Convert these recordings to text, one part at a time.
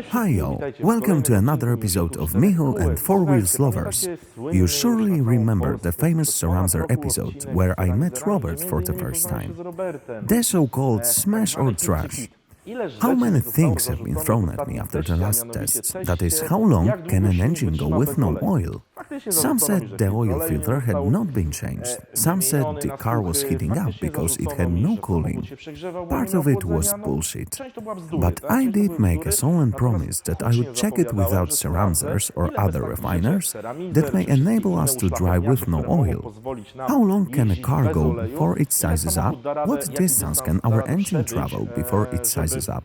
Hi y'all, welcome to another episode of Michu and Four Wheels Lovers. You surely remember the famous Surroundser episode where I met Robert for the first time. The so-called smash or trash. How many things have been thrown at me after the last tests? That is, how long can an engine go with no oil? Some said the oil filter had not been changed. Some said the car was heating up because it had no cooling. Part of it was bullshit. But I did make a solemn promise that I would check it without Surroundsers or other refiners that may enable us to drive with no oil. How long can a car go before it sizes up? What distance can our engine travel before it sizes up?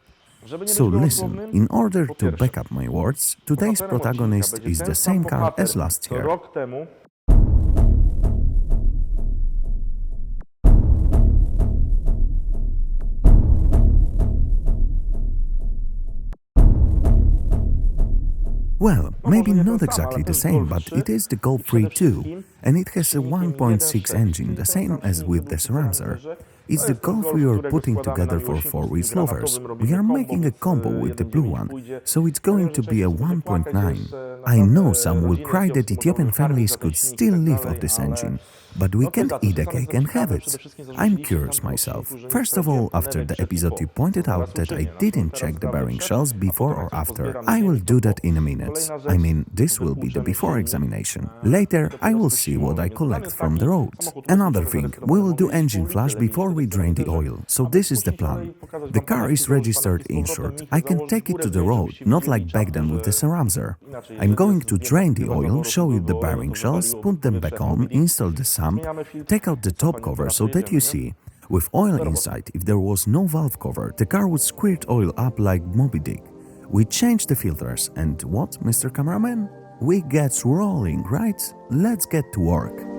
So listen, in order to back up my words, today's protagonist is the same car as last year. Well, maybe not exactly the same, but it is the Golf 3 2, and it has a 1.6 engine, the same as with the Surroundser. It's the Golf we are putting together for Four Wheels Lovers. We are making a combo with the blue one, so it's going to be a 1.9. I know some will cry that Ethiopian families could still live off this engine, but we can't eat a cake and have it. I'm curious myself. First of all, after the episode you pointed out that I didn't check the bearing shells before or after. I will do that in a minute. I mean, this will be the before examination. Later, I will see what I collect from the road. Another thing, we will do engine flush before we drain the oil, so this is the plan. The car is registered insured. I can take it to the road, not like back then with the Surroundser. I'm going to drain the oil, show you the bearing shells, put them back on, install the sump, take out the top cover so that you see. With oil inside, if there was no valve cover, the car would squirt oil up like Moby Dick. We changed the filters and what, Mr. Cameraman? We get rolling, right? Let's get to work.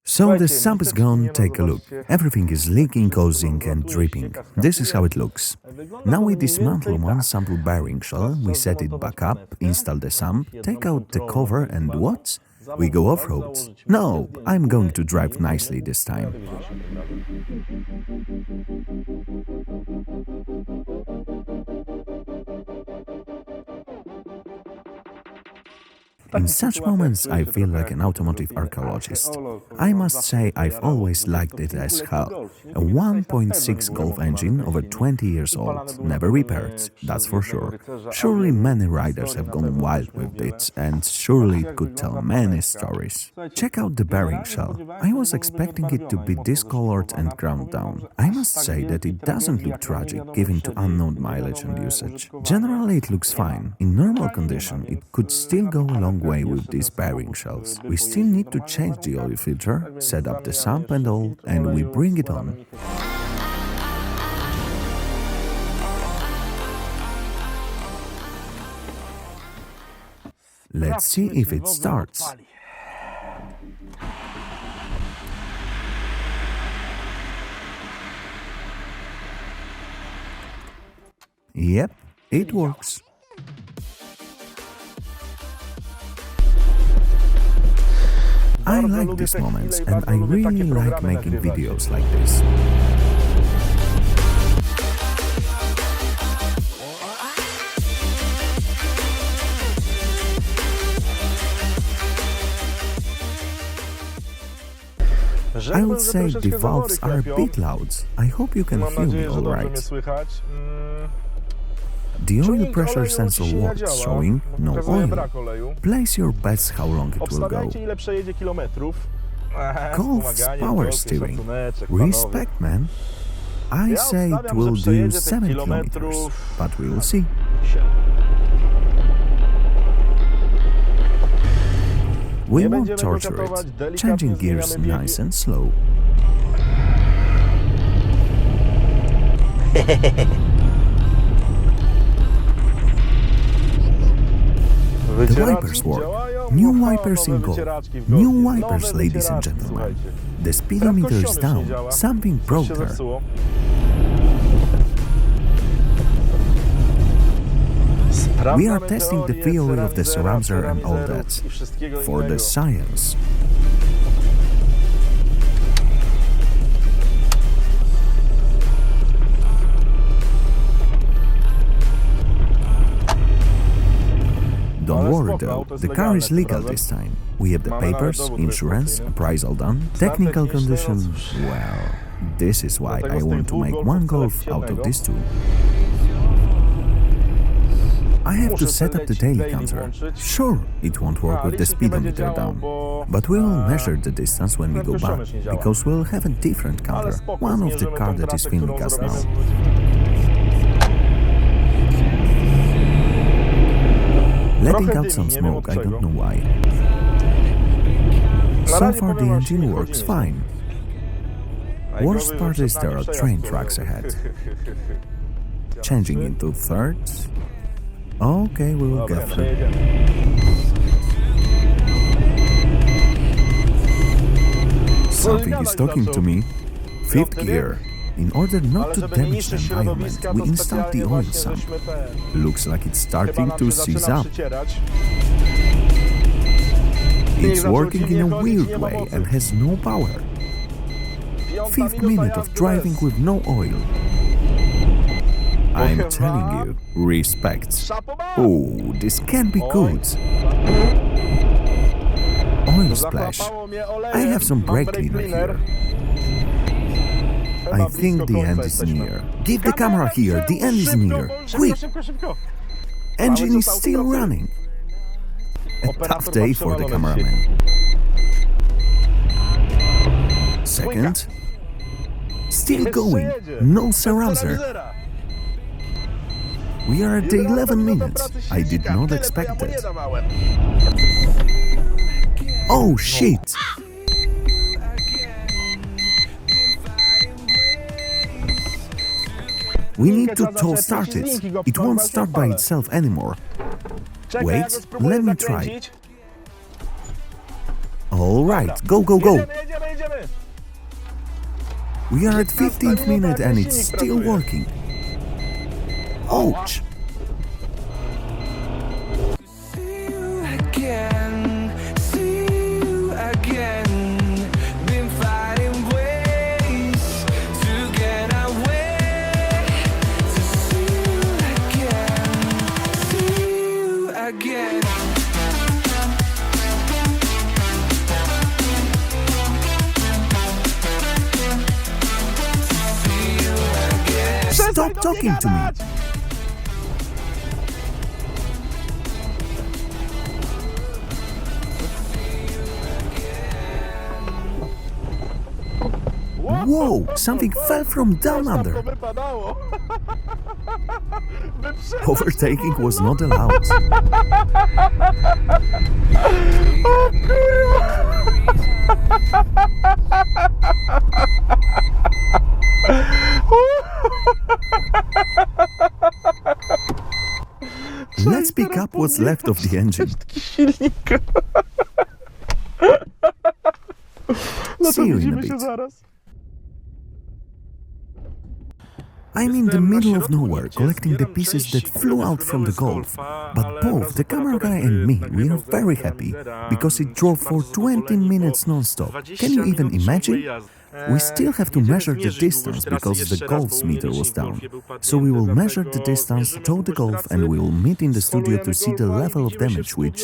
So the sump is gone, take a look. Everything is leaking, causing and dripping. This is how it looks. Now we dismantle one sample bearing shell, we set it back up, install the sump, take out the cover and what? We go off-road. No, I'm going to drive nicely this time. In such moments, I feel like an automotive archaeologist. I must say I've always liked it as hell. A 1.6 Golf engine over 20 years old, never repaired, that's for sure. Surely many riders have gone wild with it, and surely it could tell many stories. Check out the bearing shell. I was expecting it to be discolored and ground down. I must say that it doesn't look tragic, given to unknown mileage and usage. Generally it looks fine. In normal condition, it could still go a long way with these bearing shells. We still need to change the oil filter, set up the sump and all, and we bring it on. Let's see if it starts. Yep, it works. I like these moments and I really like making videos like this. I would say the valves are a bit loud. I hope you can hear me alright. The oil pressure sensor works, showing no oil. Place your bets how long it will go. Golf's power steering. Respect, man. I say it will do 7 kilometers, but we will see. We won't torture it, changing gears nice and slow. The wipers work. New wipers in golf. New wipers, ladies and gentlemen. The speedometer is down. Something broke there. We are testing the theory of the surroundser and all that. For the science. Don't worry though, the car is legal this time. We have the papers, insurance, appraisal done, technical condition. Well, this is why I want to make one Golf out of these two. I have to set up the daily counter. Sure, it won't work with the speedometer down, but we will measure the distance when we go back, because we'll have a different counter, one of the car that is filming us now. Letting out some smoke, I don't know why. So far the engine works fine. Worst part is there are train tracks ahead. Changing into thirds. Okay, we will get through. Something is talking to me. Fifth gear. In order not to damage the environment, we installed the oil sump. Looks like it's starting to seize up. It's working in a weird way and has no power. 5th minute of driving with no oil. I'm telling you, respect. Oh, this can be good. Oil splash. I have some brake cleaner here. I think the end is near. Give the camera here, the end is near. Quick! Engine is still running. A tough day for the cameraman. Second. Still going. No surroundser. We are at the 11 minutes. I did not expect it. Oh shit! We need to tow start it. It won't start by itself anymore. Wait, let me try. Alright, go, go, go! We are at 15th minute and it's still working. Ouch! Stop talking to me! Whoa! Something fell from down under! Overtaking was not allowed. Let's pick up what's left of the engine. See you in a bit. I'm in the middle of nowhere collecting the pieces that flew out from the Golf, but both the camera guy and me, we are very happy, because it drove for 20 minutes non-stop. Can you even imagine? We still have to measure the distance because the Golf's meter was down. So we will measure the distance, tow the Golf, and we will meet in the studio to see the level of damage, which,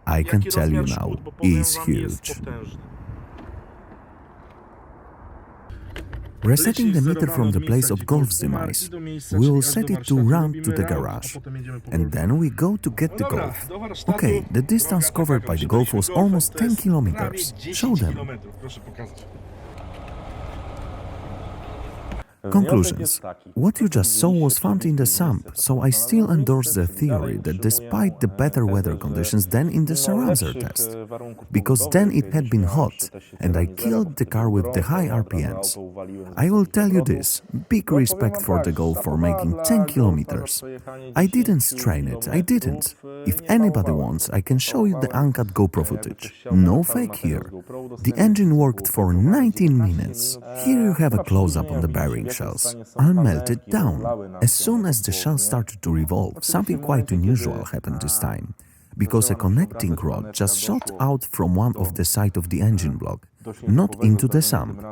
I can tell you now, is huge. Resetting the meter from the place of Golf's demise, we will set it to round to the garage, and then we go to get the Golf. Okay, the distance covered by the Golf was almost 10 kilometers. Show them. Conclusions. What you just saw was found in the sump, so I still endorse the theory that despite the better weather conditions than in the Saramser test, because then it had been hot and I killed the car with the high RPMs. I will tell you this, big respect for the Golf for making 10 kilometers. I didn't strain it, I didn't. If anybody wants, I can show you the uncut GoPro footage. No fake here. The engine worked for 19 minutes. Here you have a close-up on the bearing shells. I'll melt it down. As soon as the shell started to revolve, something quite unusual happened this time, because a connecting rod just shot out from one of the side of the engine block, not into the sump.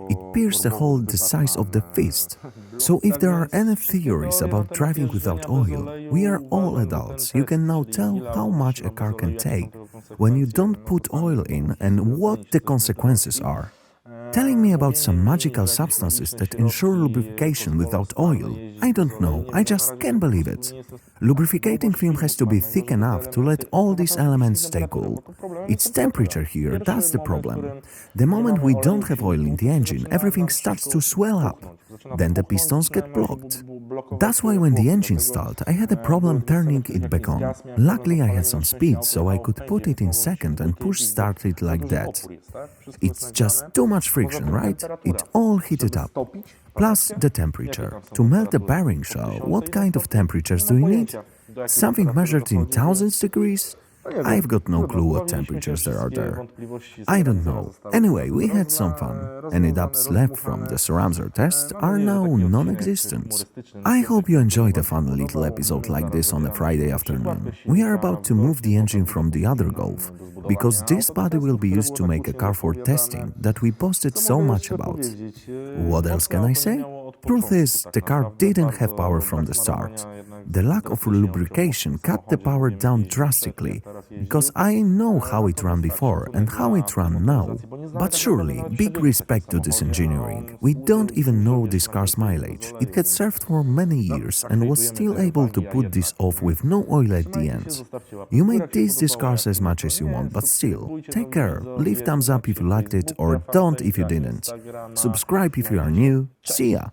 It pierced a hole the size of the fist. So if there are any theories about driving without oil, we are all adults. You can now tell how much a car can take when you don't put oil in and what the consequences are. Telling me about some magical substances that ensure lubrication without oil, I don't know, I just can't believe it. Lubricating film has to be thick enough to let all these elements stay cool. It's temperature here, that's the problem. The moment we don't have oil in the engine, everything starts to swell up. Then the pistons get blocked. That's why when the engine stalled, I had a problem turning it back on. Luckily I had some speed, so I could put it in second and push start it like that. It's just too much friction, right? It all heated up. Plus the temperature. To melt the bearing shell, what kind of temperatures do you need? Something measured in thousands degrees? I've got no clue what temperatures there are there. I don't know. Anyway, we had some fun. Any dubs left from the Saramser test are now non-existent. I hope you enjoyed a fun little episode like this on a Friday afternoon. We are about to move the engine from the other Golf, because this body will be used to make a car for testing that we posted so much about. What else can I say? Truth is, the car didn't have power from the start. The lack of lubrication cut the power down drastically, because I know how it ran before and how it ran now. But surely, big respect to this engineering. We don't even know this car's mileage. It had served for many years and was still able to put this off with no oil at the end. You may tease these cars as much as you want, but still, take care, leave thumbs up if you liked it or don't if you didn't. Subscribe if you are new. See ya!